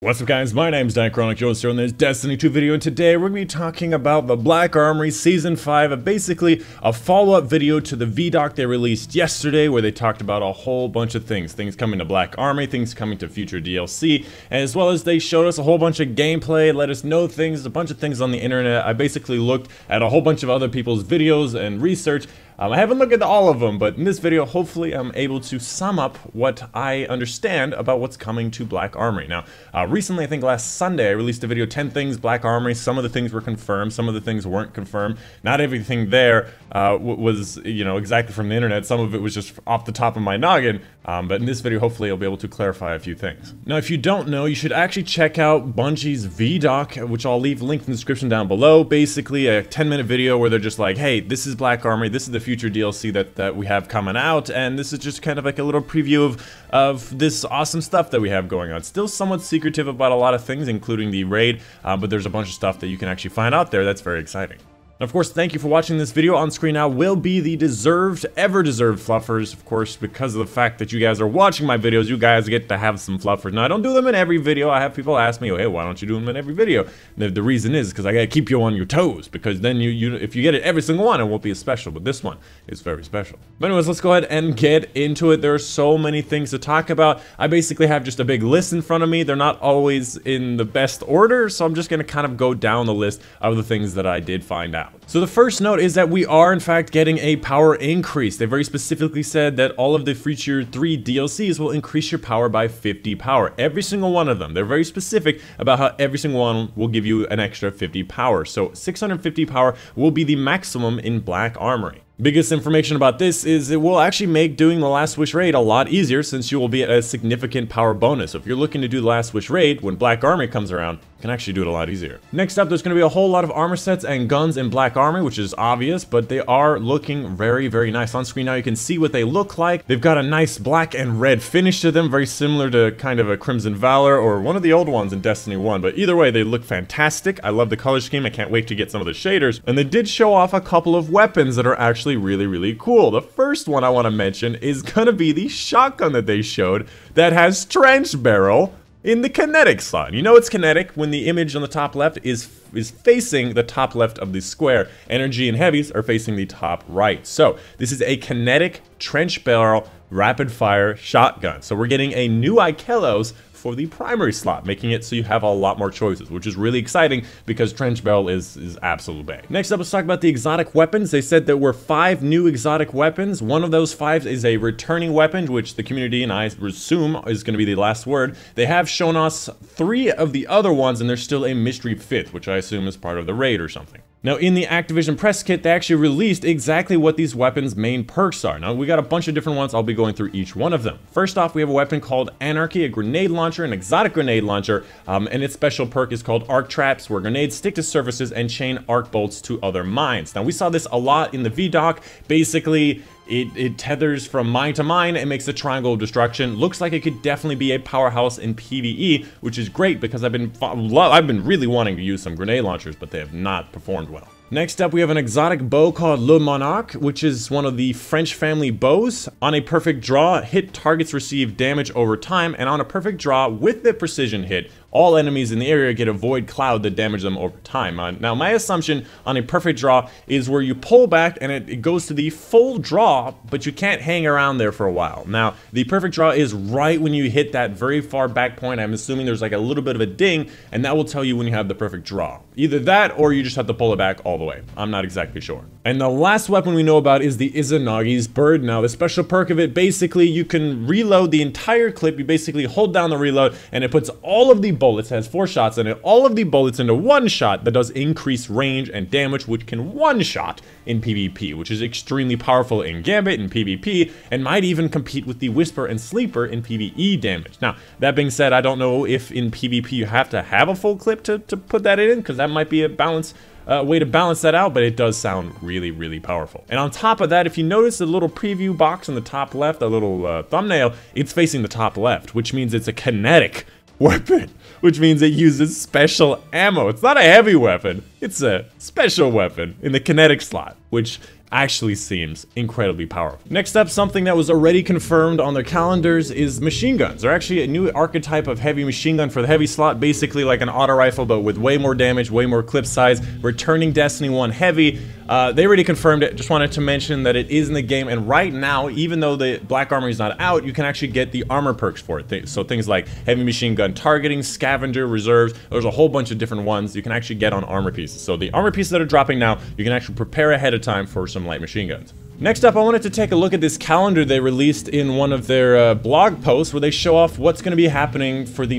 What's up guys, my name's Dychronic, Joe's here on this Destiny 2 video, and today we're going to be talking about the Black Armory Season 5, basically a follow-up video to the ViDoc they released yesterday where they talked about a whole bunch of things coming to Black Armory, things coming to future DLC, as well as they showed us a whole bunch of gameplay, let us know things, a bunch of things on the internet. I basically looked at a whole bunch of other people's videos and research. I haven't looked at all of them, but in this video, hopefully I'm able to sum up what I understand about what's coming to Black Armory. Now, recently, I think last Sunday, I released a video, 10 things Black Armory. Some of the things were confirmed, some of the things weren't confirmed. Not everything there was, exactly from the internet. Some of it was just off the top of my noggin, but in this video, hopefully I'll be able to clarify a few things. Now, if you don't know, you should actually check out Bungie's ViDoc, which I'll leave linked in the description down below. Basically, a 10-minute video where they're just like, hey, this is Black Armory, this is the future DLC that we have coming out, and this is just kind of like a little preview of this awesome stuff that we have going on. It's still somewhat secretive about a lot of things, including the raid, but there's a bunch of stuff that you can actually find out there that's very exciting. And of course, thank you for watching this video. On screen now will be the ever-deserved fluffers, of course, because of the fact that you guys are watching my videos, you guys get to have some fluffers. Now, I don't do them in every video. I have people ask me, oh, hey, why don't you do them in every video? The reason is because I gotta keep you on your toes, because then if you get it every single one, it won't be as special, but this one is very special. But anyways, let's go ahead and get into it. There are so many things to talk about. I basically have just a big list in front of me. They're not always in the best order, so I'm just gonna kind of go down the list of the things that I did find out. So the first note is that we are in fact getting a power increase. They very specifically said that all of the future 3 DLCs will increase your power by 50 power. Every single one of them. They're very specific about how every single one will give you an extra 50 power. So 650 power will be the maximum in Black Armory. Biggest information about this is it will actually make doing the Last Wish raid a lot easier, since you will be at a significant power bonus. So if you're looking to do the Last Wish raid when Black Armory comes around, you can actually do it a lot easier. Next up, there's going to be a whole lot of armor sets and guns in Black Armory, which is obvious, but they are looking very, very nice. On screen now you can see what they look like. They've got a nice black and red finish to them, very similar to kind of a Crimson Valor or one of the old ones in Destiny 1, but either way, they look fantastic. I love the color scheme. I can't wait to get some of the shaders. And they did show off a couple of weapons that are actually really cool. The first one I want to mention is gonna be the shotgun that they showed that has trench barrel in the kinetic slot. You know it's kinetic when the image on the top left is facing the top left of the square. Energy and heavies are facing the top right. So this is a kinetic trench barrel rapid fire shotgun. So we're getting a new Ikelos for the primary slot, making it so you have a lot more choices, which is really exciting because trench barrel is absolute bang. Next up, let's talk about the exotic weapons. They said there were 5 new exotic weapons. One of those 5 is a returning weapon, which the community and I assume is going to be the last word. They have shown us 3 of the other ones, and there's still a mystery 5th, which I assume is part of the raid or something. Now, in the Activision press kit, they actually released exactly what these weapons' main perks are. Now, we got a bunch of different ones. I'll be going through each one of them. First off, we have a weapon called Anarchy, a grenade launcher, an exotic grenade launcher, and its special perk is called Arc Traps, where grenades stick to surfaces and chain arc bolts to other mines. Now, we saw this a lot in the ViDoc. Basically, it tethers from mine to mine and makes a triangle of destruction. Looks like it could definitely be a powerhouse in PvE, which is great because I've been really wanting to use some grenade launchers, but they have not performed well. Next up, we have an exotic bow called Le Monarque, which is one of the French family bows. On a perfect draw, hit targets receive damage over time, and on a perfect draw with the precision hit, all enemies in the area get a void cloud that damage them over time. Now, my assumption on a perfect draw is where you pull back and it goes to the full draw, but you can't hang around there for a while. Now, the perfect draw is right when you hit that very far back point. I'm assuming there's like a little bit of a ding, and that will tell you when you have the perfect draw. Either that, or you just have to pull it back all the way. I'm not exactly sure. And the last weapon we know about is the Izanagi's Bird. Now, the special perk of it, basically, you can reload the entire clip. You basically hold down the reload, and it puts all of the bullets, has 4 shots in it, all of the bullets into one shot that does increase range and damage, which can one-shot in PvP, which is extremely powerful in Gambit and PvP, and might even compete with the Whisper and Sleeper in PvE damage. Now, that being said, I don't know if in PvP you have to have a full clip to put that in, because that might be a way to balance that out, but it does sound really powerful. And on top of that, if you notice the little preview box in the top left, the little thumbnail, it's facing the top left, which means it's a kinetic weapon, which means it uses special ammo. It's not a heavy weapon, it's a special weapon in the kinetic slot, which actually seems incredibly powerful. Next up, something that was already confirmed on their calendars is machine guns. They're actually a new archetype of heavy machine gun for the heavy slot, basically like an auto rifle, but with way more damage, way more clip size, returning Destiny 1 heavy. They already confirmed it. Just wanted to mention that it is in the game, and right now, even though the Black Armory is not out, you can actually get the armor perks for it. So things like heavy machine gun targeting, scavenger, reserves, there's a whole bunch of different ones you can actually get on armor pieces. So the armor pieces that are dropping now, you can actually prepare ahead of time for some light machine guns. Next up, I wanted to take a look at this calendar they released in one of their blog posts where they show off what's going to be happening for the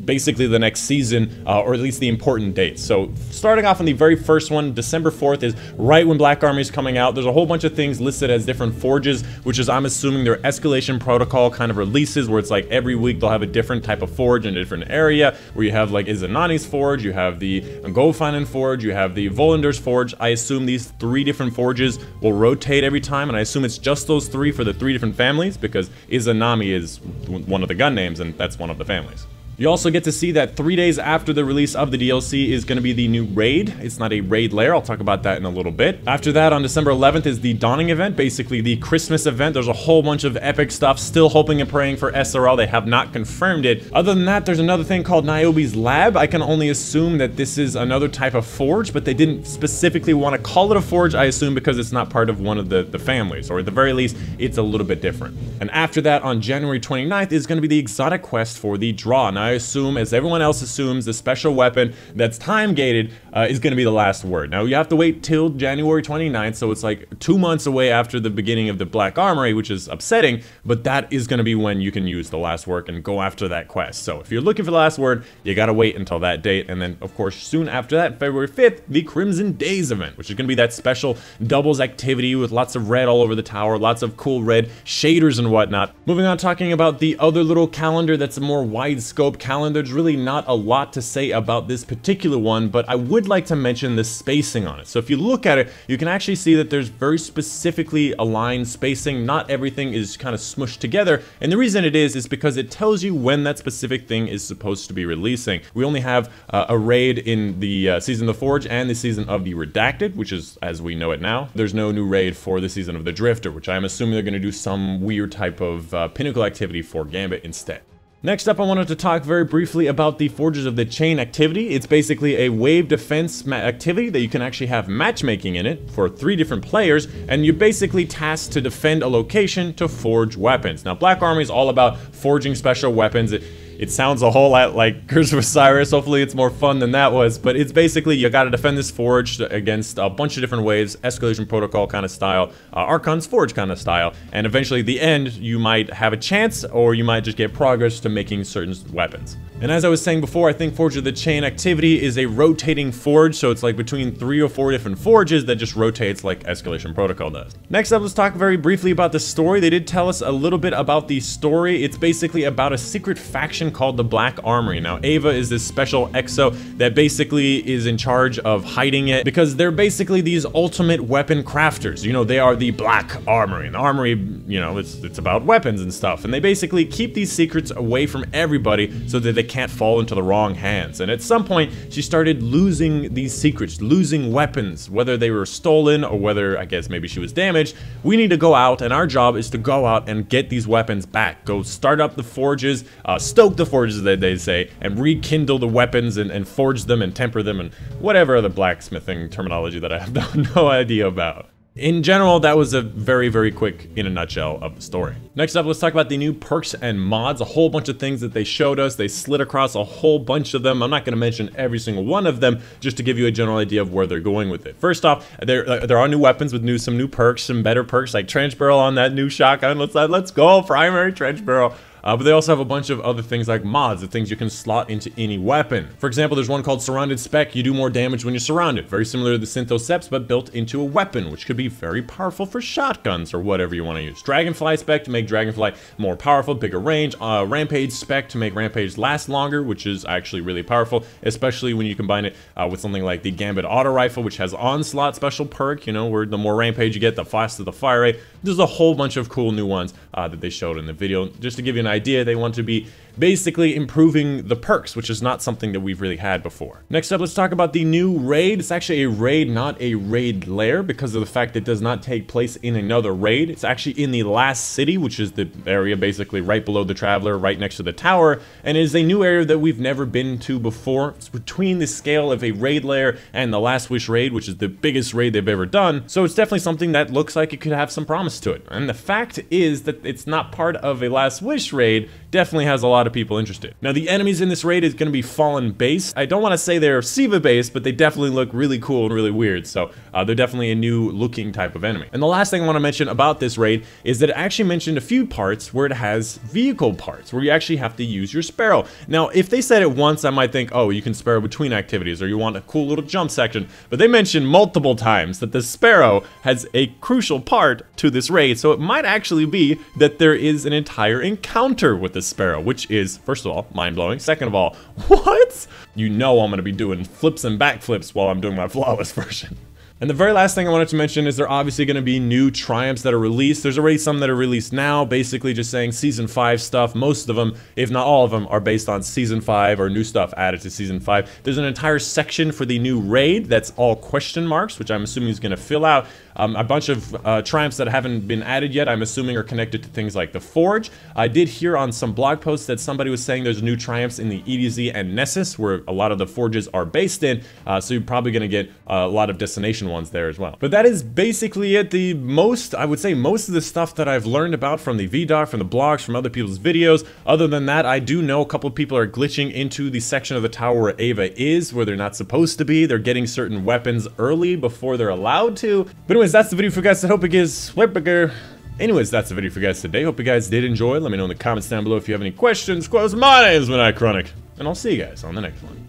basically the next season, or at least the important dates. So starting off on the very first one, December 4th is right when Black Armory is coming out. There's a whole bunch of things listed as different forges, which is, I'm assuming, their escalation protocol kind of releases, where it's like every week they'll have a different type of forge in a different area, where you have like Izanani's forge, you have the Golfanen forge, you have the Volander's forge. I assume these 3 different forges will rotate every time, and I assume it's just those 3 for the 3 different families, because Izanami is one of the gun names, and that's one of the families. You also get to see that 3 days after the release of the DLC is going to be the new raid. It's not a raid lair, I'll talk about that in a little bit. After that, on December 11th is the Dawning event, basically the Christmas event. There's a whole bunch of epic stuff, still hoping and praying for SRL. They have not confirmed it. Other than that, there's another thing called Niobe's Lab. I can only assume that this is another type of forge, but they didn't specifically want to call it a forge, I assume because it's not part of one of the families, or at the very least, it's a little bit different. And after that, on January 29th, is going to be the exotic quest for the Draw. Now, I assume, as everyone else assumes, the special weapon that's time-gated is going to be the last word. Now, you have to wait till January 29th, so it's like 2 months away after the beginning of the Black Armory, which is upsetting, but that is going to be when you can use the last word and go after that quest. So if you're looking for the last word, you got to wait until that date, and then, of course, soon after that, February 5th, the Crimson Days event, which is going to be that special doubles activity with lots of red all over the tower, lots of cool red shaders and whatnot. Moving on, talking about the other little calendar that's a more wide scope calendar. There's really not a lot to say about this particular one, but I would like to mention the spacing on it. So if you look at it, you can actually see that there's very specifically aligned spacing. Not everything is kind of smushed together, and the reason it is because it tells you when that specific thing is supposed to be releasing. We only have a raid in the Season of the Forge and the Season of the Redacted, which is as we know it now. There's no new raid for the Season of the Drifter, which I'm assuming they're going to do some weird type of pinnacle activity for Gambit instead. Next up, I wanted to talk very briefly about the Forges of the Chain activity. It's basically a wave defense activity that you can actually have matchmaking in it for 3 different players, and you're basically tasked to defend a location to forge weapons. Now, Black Armory is all about forging special weapons. It sounds a whole lot like Curse of Osiris. Hopefully it's more fun than that was, but it's basically you gotta defend this forge against a bunch of different waves, escalation protocol kind of style, Archon's Forge kind of style, and eventually at the end you might have a chance, or you might just get progress to making certain weapons. And as I was saying before, I think Forge of the Chain activity is a rotating forge, so it's like between 3 or 4 different forges that just rotates like Escalation Protocol does. Next up, let's talk very briefly about the story. They did tell us a little bit about the story. It's basically about a secret faction called the Black Armory. Now, Ava is this special exo that basically is in charge of hiding it, because they're basically these ultimate weapon crafters. You know, they are the Black Armory. And the Armory, you know, it's about weapons and stuff. And they basically keep these secrets away from everybody so that they can't fall into the wrong hands. And at some point, she started losing these secrets, losing weapons, whether they were stolen or whether, I guess, maybe she was damaged. We need to go out, and our job is to go out and get these weapons back. Go start up the forges, stoke the forges, that they say, and rekindle the weapons and forge them and temper them and whatever other blacksmithing terminology that I have no idea about. In general, that was a very, very quick, in a nutshell, of the story. Next up, let's talk about the new perks and mods. A whole bunch of things that they showed us. They slid across a whole bunch of them. I'm not going to mention every single one of them, just to give you a general idea of where they're going with it. First off, there are new weapons with some new perks, some better perks, like trench barrel on that new shotgun. Let's go, primary trench barrel. But they also have a bunch of other things like mods, the things you can slot into any weapon. For example, there's one called Surrounded Spec. You do more damage when you're surrounded. Very similar to the Synthoceps, but built into a weapon, which could be very powerful for shotguns or whatever you want to use. Dragonfly Spec to make Dragonfly more powerful, bigger range. Rampage Spec to make Rampage last longer, which is actually really powerful, especially when you combine it with something like the Gambit Auto Rifle, which has Onslaught special perk, you know, where the more Rampage you get, the faster the fire rate. There's a whole bunch of cool new ones that they showed in the video. Just to give you an idea. They want to be basically improving the perks, which is not something that we've really had before. Next up, let's talk about the new raid. It's actually a raid, not a raid lair, because of the fact that it does not take place in another raid. It's actually in the last city, which is the area basically right below the Traveler, right next to the tower, and it is a new area that we've never been to before. It's between the scale of a raid lair and the Last Wish raid, which is the biggest raid they've ever done, so it's definitely something that looks like it could have some promise to it. And the fact is that it's not part of a Last Wish raid definitely has a lot of people interested. Now, the enemies in this raid is going to be Fallen based. I don't want to say they're Siva based, but they definitely look really cool and really weird, so they're definitely a new looking type of enemy. And the last thing I want to mention about this raid is that it actually mentioned a few parts where it has vehicle parts, where you actually have to use your Sparrow. Now, if they said it once, I might think, oh, you can Sparrow between activities, or you want a cool little jump section, but they mentioned multiple times that the Sparrow has a crucial part to this raid, so it might actually be that there is an entire encounter with the Sparrow, which is, first of all, mind-blowing. Second of all, what? You know I'm going to be doing flips and backflips while I'm doing my flawless version. And the very last thing I wanted to mention is there are obviously going to be new triumphs that are released. There's already some that are released now, basically just saying Season 5 stuff. Most of them, if not all of them, are based on Season 5 or new stuff added to Season 5. There's an entire section for the new raid that's all question marks, which I'm assuming is going to fill out. A bunch of triumphs that haven't been added yet, I'm assuming are connected to things like the Forge. I did hear on some blog posts that somebody was saying there's new triumphs in the EDZ and Nessus, where a lot of the Forges are based in, so you're probably going to get a lot of destination ones there as well. But that is basically it. I would say most of the stuff that I've learned about from the ViDoc, from the blogs, from other people's videos. Other than that, I do know a couple of people are glitching into the section of the tower where Ava is, where they're not supposed to be. They're getting certain weapons early before they're allowed to. But anyways, that's the video for you guys. I hope it gives Anyways, that's the video for you guys today. Hope you guys did enjoy. Let me know in the comments down below if you have any questions. My name is Dychronic, and I'll see you guys on the next one.